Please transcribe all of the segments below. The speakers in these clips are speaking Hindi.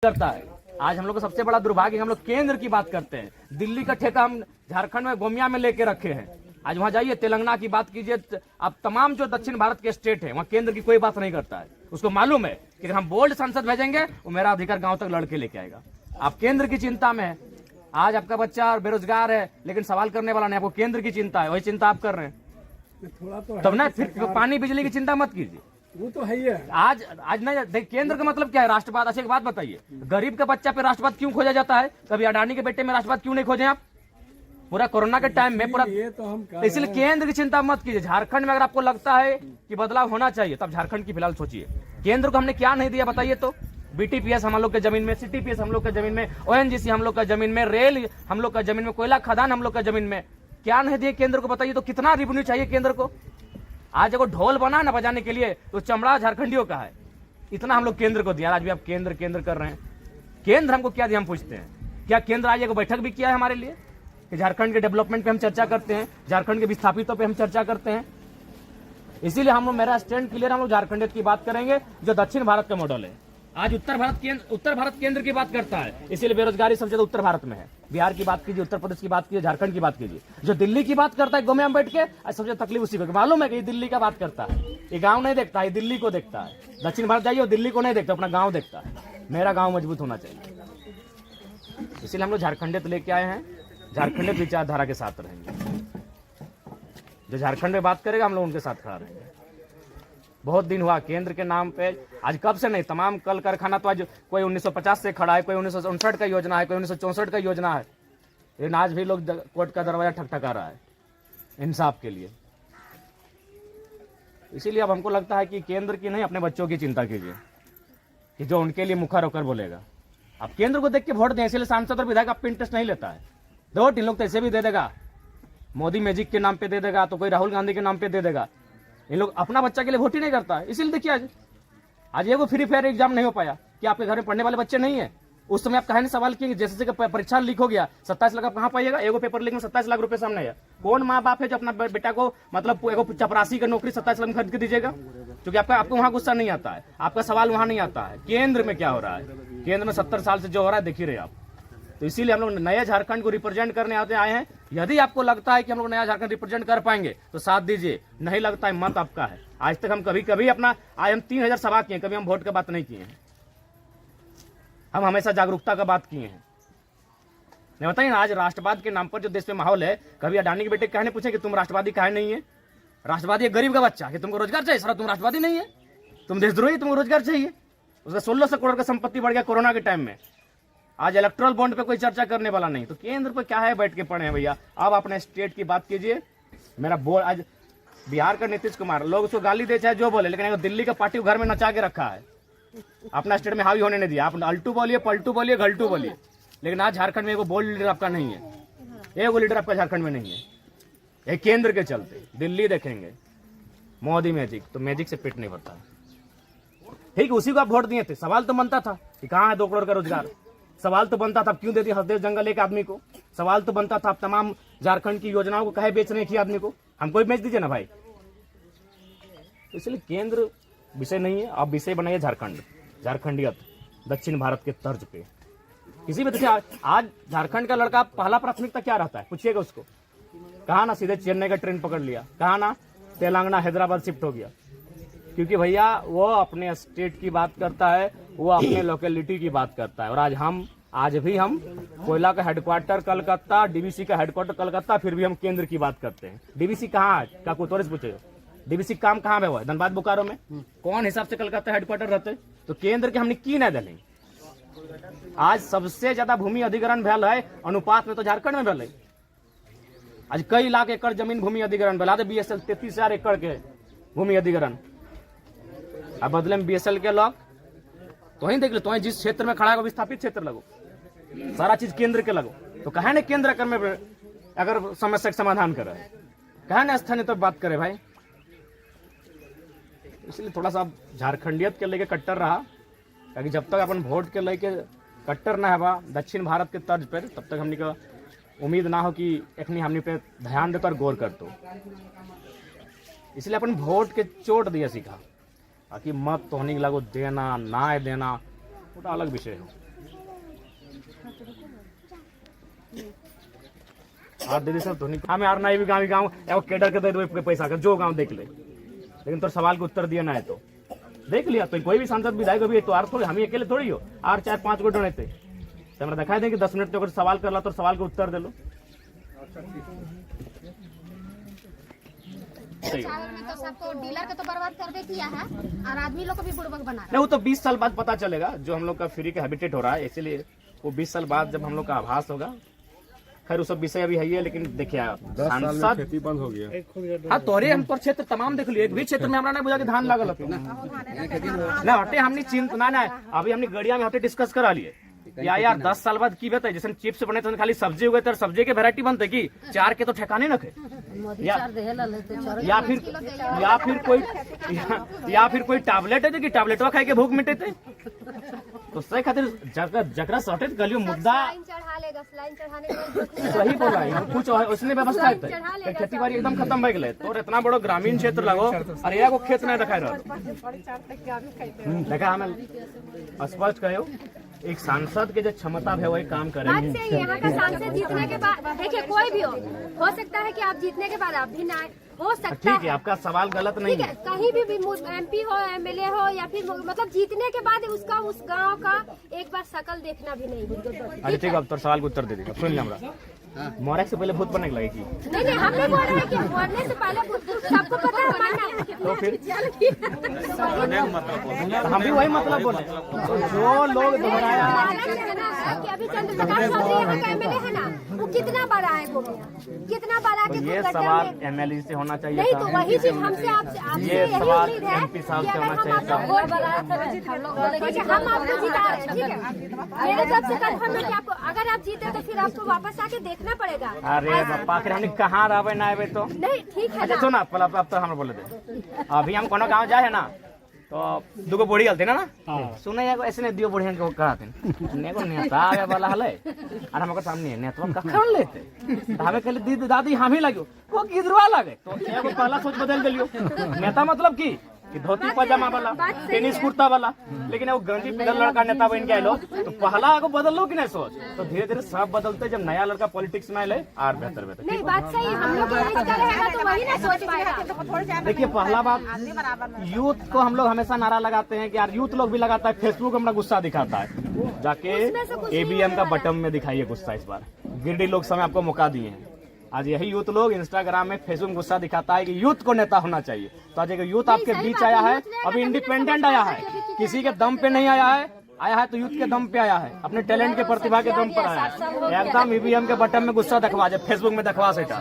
करता है। आज हम लोग का सबसे बड़ा दुर्भाग्य, हम लोग केंद्र की बात करते हैं। दिल्ली का ठेका हम झारखंड में गोमिया में लेके रखे हैं। आज वहां जाइए, तेलंगाना की बात कीजिए, अब तमाम जो दक्षिण भारत के स्टेट है वहां केंद्र की कोई बात नहीं करता है। उसको मालूम है कि हम बोल्ड संसद भेजेंगे वो मेरा अधिकार गांव तक लड़के लेके आएगा। आप केंद्र की चिंता में है। आज आपका बच्चा बेरोजगार है लेकिन सवाल करने वाला नहीं, आपको केंद्र की चिंता है, वही चिंता आप कर रहे हैं। थोड़ा तो तब ना फिर पानी बिजली की चिंता मत कीजिए। वो तो है ही है। आज नहीं देखिए, केंद्र का मतलब क्या है? राष्ट्रवाद। अच्छा एक बात बताइए, गरीब का बच्चा पे राष्ट्रवाद क्यों खोजा जाता है? कभी अडानी के बेटे में राष्ट्रवाद क्यों नहीं खोजे आप? पूरा कोरोना के टाइम में पूरा, ये तो हम कर इसलिए केंद्र की चिंता मत कीजिए। झारखंड में अगर आपको लगता है कि बदलाव होना चाहिए तब झारखंड की फिलहाल सोचिए। केंद्र को हमने क्या नहीं दिया बताइए तो? बीटीपीएस हम लोग के जमीन में, सीटीपीएस हम लोग के जमीन में, ओएनजीसी हम लोग का जमीन में, रेल हम लोग का जमीन में, कोयला खदान हम लोग का जमीन में, क्या नहीं दिए केंद्र को बताइए तो? कितना रेवेन्यू चाहिए केंद्र को? आज अगर ढोल बना ना बजाने के लिए तो चमड़ा झारखंडियों का है। इतना हम लोग केंद्र को दिया, आज भी आप केंद्र केंद्र कर रहे हैं। केंद्र हमको क्या दिया हम पूछते हैं? क्या केंद्र आज एक बैठक भी किया है हमारे लिए कि झारखंड के डेवलपमेंट पे हम चर्चा करते हैं, झारखंड के विस्थापितों पे हम चर्चा करते हैं? इसीलिए हम लोग, मेरा स्टैंड क्लियर, हम लोग झारखंड की बात करेंगे जो दक्षिण भारत का मॉडल है। आज उत्तर भारत केंद्र की बात करता है, इसीलिए बेरोजगारी सबसे ज्यादा उत्तर भारत में है। बिहार की बात कीजिए, उत्तर प्रदेश की बात कीजिए, झारखंड की बात कीजिए। जो दिल्ली की बात करता है गोमिया में बैठ के, आज सबसे तकलीफ उसी को। मालूम है कि ये दिल्ली का बात करता है, ये गांव नहीं देखता है, दिल्ली को देखता है। दक्षिण भारत जाइए, दिल्ली को नहीं देखता, अपना गांव देखता है। मेरा गांव मजबूत होना चाहिए, इसीलिए हम लोग झारखंडियत लेके आए हैं। झारखंडियत विचारधारा के साथ रहेंगे। जो झारखंड में बात करेगा हम लोग उनके साथ खड़ा रहेंगे। बहुत दिन हुआ केंद्र के नाम पे, आज कब से नहीं, तमाम कल कारखाना तो आज कोई 1950 से खड़ा है, कोई 1959 का योजना है, कोई 1964 का योजना है, लेकिन आज भी लोग कोर्ट का दरवाजा ठकठका रहा है इंसाफ के लिए। इसीलिए अब हमको लगता है कि केंद्र की नहीं, अपने बच्चों की चिंता कीजिए कि जो उनके लिए मुखर होकर बोलेगा। आप केंद्र को देख के वोट दें, इसलिए सांसद और विधायक आपको इंटरेस्ट नहीं लेता है। वोट इन लोग तो ऐसे भी दे देगा, मोदी मैजिक के नाम पे दे देगा, तो कोई राहुल गांधी के नाम पे दे देगा। इन लोग अपना बच्चा के लिए वोट ही नहीं करता है। इसीलिए देखिए आज एगो फ्री फायर एग्जाम नहीं हो पाया कि आपके घर में पढ़ने वाले बच्चे नहीं है। उस समय आप कहे नहीं सवाल किए, जैसे परीक्षा लीक हो गया, 27 लाख आप कहाँ पाइएगा? एगो पेपर लीक में 27 लाख रुपए सामने है। कौन माँ बाप है जो अपना बेटा को मतलब एगो चपरासी का नौकरी 27 लाख में खरीद के दीजिएगा? क्योंकि आपको वहां गुस्सा नहीं आता है, आपका सवाल वहां नहीं आता है। केंद्र में क्या हो रहा है? केंद्र में 70 साल से जो हो रहा है देख ही रहे आप। तो इसीलिए हम लोग नए झारखंड को रिप्रेजेंट करने आए हैं। यदि आपको लगता है कि हम लोग नया झारखंड रिप्रेजेंट कर पाएंगे तो साथ दीजिए, नहीं लगता है मत आपका है। आज तक हम कभी अपना, आज हम 3000 सभा किए, कभी हम वोट की बात नहीं किए हैं। हम हमेशा जागरूकता का बात किए हैं। नहीं बताइए ना, आज राष्ट्रवाद के नाम पर जो देश में माहौल है, कभी अडानी के बेटे कहने पूछे कि तुम राष्ट्रवादी काहे नहीं है? राष्ट्रवादी एक गरीब का बच्चा कि तुमको रोजगार चाहिए, सारा तुम राष्ट्रवादी नहीं है, तुम देशद्रोही, तुमको रोजगार चाहिए। उसका 1600 करोड़ का संपत्ति बढ़ गया कोरोना के टाइम में। आज इलेक्ट्रल बॉन्ड पे कोई चर्चा करने वाला नहीं, तो केंद्र पे क्या है बैठ के पड़े हैं भैया। अब अपने स्टेट की बात कीजिए। मेरा बोल, आज बिहार का नीतीश कुमार, लोग उसको गाली दे चाहे जो बोले, लेकिन दिल्ली का पार्टी घर में नचा के रखा है, अपना स्टेट में हावी होने नहीं दिया। आप अल्टू बोलिए, पलटू बोलिए, घल्टू बोलिए, लेकिन आज झारखंड में एगो बोल्ड लीडर आपका नहीं है, एगो लीडर आपका झारखंड में नहीं है। ये केंद्र के चलते। दिल्ली देखेंगे मोदी मैजिक, तो मैजिक से पेट नहीं भरता है। ठीक, उसी को आप वोट दिए थे। सवाल तो बनता था कि कहाँ है 2 करोड़ का रोजगार? सवाल तो बनता था क्यों दे दिया हसदेव जंगल एक आदमी को? सवाल तो बनता था आप तमाम झारखंड की योजनाओं को कहे बेच रहे हैं आदमी को? हमको भी बेच दीजिए ना भाई। तो इसलिए केंद्र विषय नहीं है, आप विषय बनाइए झारखंड, झारखंडियत, दक्षिण भारत के तर्ज पे। किसी भी देखिए, आज झारखंड का लड़का पहला प्राथमिकता क्या रहता है पूछिएगा उसको। कहा ना सीधे चेन्नई का ट्रेन पकड़ लिया, कहा ना तेलंगाना हैदराबाद शिफ्ट हो गया, क्योंकि भैया वो अपने स्टेट की बात करता है, वो अपने लोकेलिटी की बात करता है। और आज भी हम कोयला का हेडक्वार्टर कलकत्ता, डीवीसी का हेडक्वार्टर कलकत्ता, फिर भी हम केंद्र की बात करते हैं। डीवीसी कहाँ है? क्या कोतवाल पूछेगा? डीवीसी काम कहाँ है? वो धनबाद बोकारो में। कौन हिसाब से कलकत्ता हेडक्वार्टर रहते? तो केंद्र के हमने की नहीं दिले। आज सबसे ज्यादा भूमि अधिग्रहण भेल है अनुपात में तो झारखंड में भेल है। आज कई लाख एकड़ जमीन भूमि अधिग्रहण भेल। BSL 33,000 एकड़ के भूमि अधिग्रहण। अब बदले में BSL के लोग तो ही देख लो, तो जिस क्षेत्र में खड़ा है वो विस्थापित क्षेत्र लगो, सारा चीज केंद्र के लगो। तो कहे न केंद्र कर में अगर समस्या का समाधान करे, कहे न स्थानीय तो बात करे भाई। इसलिए थोड़ा सा झारखंडियत के लेके कट्टर रहा, ताकि जब तक अपन वोट के लेके कट्टर ना है दक्षिण भारत के तर्ज पर, तब तक हमने का उम्मीद ना हो कि एखनी हमने पे ध्यान देकर गौर कर तो। इसलिए अपन वोट के चोट दिया सीखा, बाकी मत तो होने लगो देना ना देना वो तो अलग विषय हो। आप दीदी सब तो नहीं हमें आर नहीं भी गाँव एगो केडर के दे दो पैसा का जो गाँव देख ले, लेकिन तो सवाल का उत्तर दिया ना है तो देख लिया। तो कोई भी सांसद विधायक अभी तो आर थोड़ी हम अकेले थोड़ी हो, आर 4-5 गो डरे थे तो हमारा दिखाई दे कि 10 मिनट तो सवाल कर ला तो सवाल का उत्तर दे लो। चावल में तो सबको डीलर का तो बर्बाद कर दे किया है और आदमी लोग को भी बुड़बक बना रहा है। नहीं, वो तो 20 साल बाद पता चलेगा जो हम लोग का फ्री का हैबिटेट हो रहा है, इसलिए वो 20 साल बाद जब हम लोग का आभास होगा। खैर वो सब विषय अभी है, लेकिन देखिए सांसद खेती बंद हो गया। हाँ तोरे हम तो क्षेत्र तमाम देख लिए, एक भी क्षेत्र में हमारा नहीं बुझा कि धान लागल होते ना हटे हमने चिंता ना अभी हमने गड़िया में हटे डिस्कस करा लिए यार 10 साल बाद की बताए जैसे चिप्स बने तो खाली सब्जी उगे तो सब्जी के वैरायटी बनते की 4 के तो ठेकाने रखे या फिर कोई टैबलेट है कि टैबलेटवा खाए के भूख मिटे थे तो सही खातिर जकरा सटे गलियो मुद्दा सही बोला है कुछ उसने व्यवस्था है खेती बाड़ी एकदम खत्म हो गए तो इतना बड़ो ग्रामीण क्षेत्र लगो अरे एगो खेत नहीं दिखाई रहा देखा हमें स्पष्ट कहो एक सांसद के जो क्षमता है वही काम करेंगे। बात से यहाँ का सांसद जीतने के बाद देखिए कोई भी हो सकता है कि आप जीतने के बाद आप भी ना हो सकता ठीक है, आपका सवाल गलत नहीं है। कहीं भी MP हो MLA हो या फिर मतलब जीतने के बाद उसका उस गांव का एक बार शकल देखना भी नहीं है। अच्छा ठीक है, अब तो सवाल का उत्तर दे देगा। सुन लिया हमरा मोरे से पहले भूत बनने लगेगी। नहीं हम नहीं बोल रहे हैं कि मरने से पहले सबको पता है मरना तो फिर हम भी वही मतलब बोले तो जो लोग दोहराया कि अभी चंद्रप्रकाश चौधरी का MLA है ना वो कितना बड़ा है कितना बड़ा तो ये सवाल MLA से होना चाहिए नहीं तो वही चीज हमसे आपसे ये सवाल MP साहब से होना चाहिए था। हम आपको जिता रहे हैं, ठीक है मेरे तरफ से कन्फर्म है कि आपको अगर आप जीते तो फिर आपको वापस आके देखना पड़ेगा। अरे बापा के हमने कहाँ रहे ना आवे तो नहीं ठीक है अच्छा सुना अब तो हम बोले थे अभी हम कोनो गाँव जाए ना तो दुगो बूढ़ी गलती ना सुने ऐसे नहीं दियो बूढ़िया के कहते नेगो नेता आवे वाला हले और हमको सामने नेतवा कखन लेते हमें कहले दीदी दादी हम ही लगियो को गिदरवा लगे तो एगो पहला सोच बदल देलियो नेता मतलब की कि धोती पजामा वाला टेनिस कुर्ता वाला, लेकिन वो गंजी पिदल लड़का नेता बन के आलो तो पहला आगो बदल लो कि नहीं सोच तो धीरे धीरे सब बदलते जब नया लड़का पॉलिटिक्स में आए और बेहतर नहीं बात सही हम लोग तो वही ना सोच पाएगा। देखिए पहला बात यूथ को हम लोग हमेशा नारा लगाते हैं कि यार यूथ लोग भी लगाता है, फेसबुक अपना गुस्सा दिखाता है, जाके ABM का बटन में दिखाइए गुस्सा। इस बार गिरडी लोग समय आपको मौका दिए हैं, आज यही यूथ लोग इंस्टाग्राम में फेसबुक गुस्सा दिखाता है कि यूथ को नेता होना चाहिए। तो आज एक यूथ आपके बीच आया है, अभी इंडिपेंडेंट आया है, किसी के दम पे नहीं आया है तो यूथ के दम पे आया है, अपने टैलेंट के प्रतिभा के दम पर आया है। एकदम EVM के बटन में गुस्सा दिखवा जाए, फेसबुक में दिखवा सकता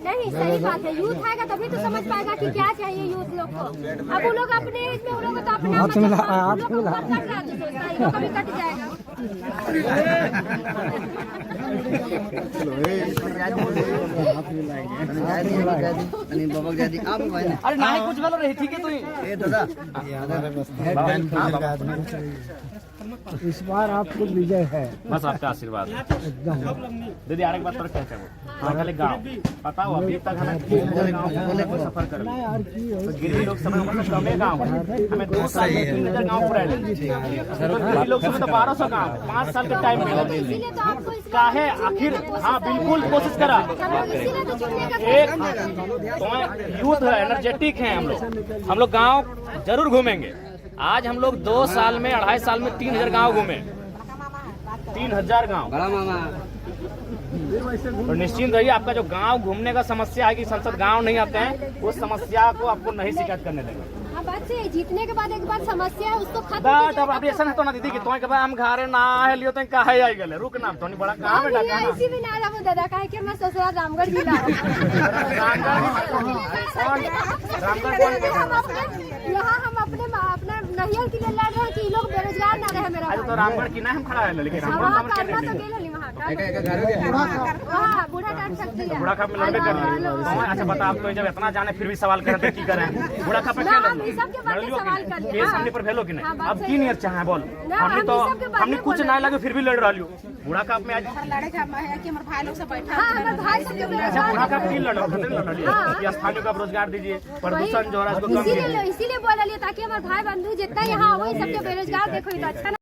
नहीं सही बात है। यूथ आएगा तभी तो समझ पाएगा कि क्या चाहिए यूथ लोग को। अब वो लोग अपने एज में वो लोग तो अपना कभी कट जाएगा। अरे नहीं कुछ बोलो रही ठीक है तो इस बार आपको विजय है, बस आपका आशीर्वाद। दीदी आर एक बात पर कहते हैं गाँव पता हो अभी तक हमें 3000 गाँव सफर कर तो गिरी लोग समय कमे गाँव हमें 2 साल में 3000 गाँव पूरा गिरी लोग समय तो 1200 गाँव 5 साल के टाइम में काहे आखिर। हाँ बिल्कुल कोशिश करा एक तो यूथ है, एनर्जेटिक है हम लोग गाँव जरूर घूमेंगे। आज हम लोग 2 साल में 2.5 साल में 3000 गांव घूमे, 3000 गांव। और निश्चिंत रहिए आपका जो गांव घूमने का समस्या है कि संसद गांव नहीं आते हैं, उस समस्या को आपको नहीं शिकायत करने देंगे। बात से जीतने के बाद एक बार समस्या है उसको खत्म बात अब ऐसा है तो ना दीदी कि तो के बाद हम घरे ना है लियो तो काहे आई गेले रुक ना तो नहीं बड़ा काम है डाका ना इसी में ना जाबो दादा काहे कि मैं ससुराल रामगढ़ जिला यहाँ हम अपना नहियर के लिए लड़ रहे हैं कि लोग बेरोजगार ना रहे। मेरा तो रामगढ़ की ना हम खड़ा है लेकिन रामगढ़ तो गेल हली वहां हाँ बूढ़ा काट सकती है। बूढ़ा खाप में लड़बे कर अच्छा बता आप तो जब इतना जाने फिर भी सवाल करें तो की करें बूढ़ा खाप पे ना, क्या हम ई सब के बारे में सवाल कर लिए। केस हाँ। हमने पर भेलो कि नहीं हाँ, बात अब सही की है। नियर चाहे बोल ना, हमने हम तो ई सब के बारे हमने में कुछ बोल ना रहे लगे फिर भी लड़ रहा लियो बूढ़ा खाप में आज लड़े का है कि हमारे भाई लोग से बैठा हाँ हमारे भाई सब के अच्छा बूढ़ा खाप की लड़ लियो हाँ। ये स्थानीय को आप रोजगार दीजिए प्रदूषण जो है इसको कम कीजिए इसीलिए बोल रही ताकि हमारे भाई बंधु जितना यहाँ वही सबके बेरोजगार देखो ये तो अच्छा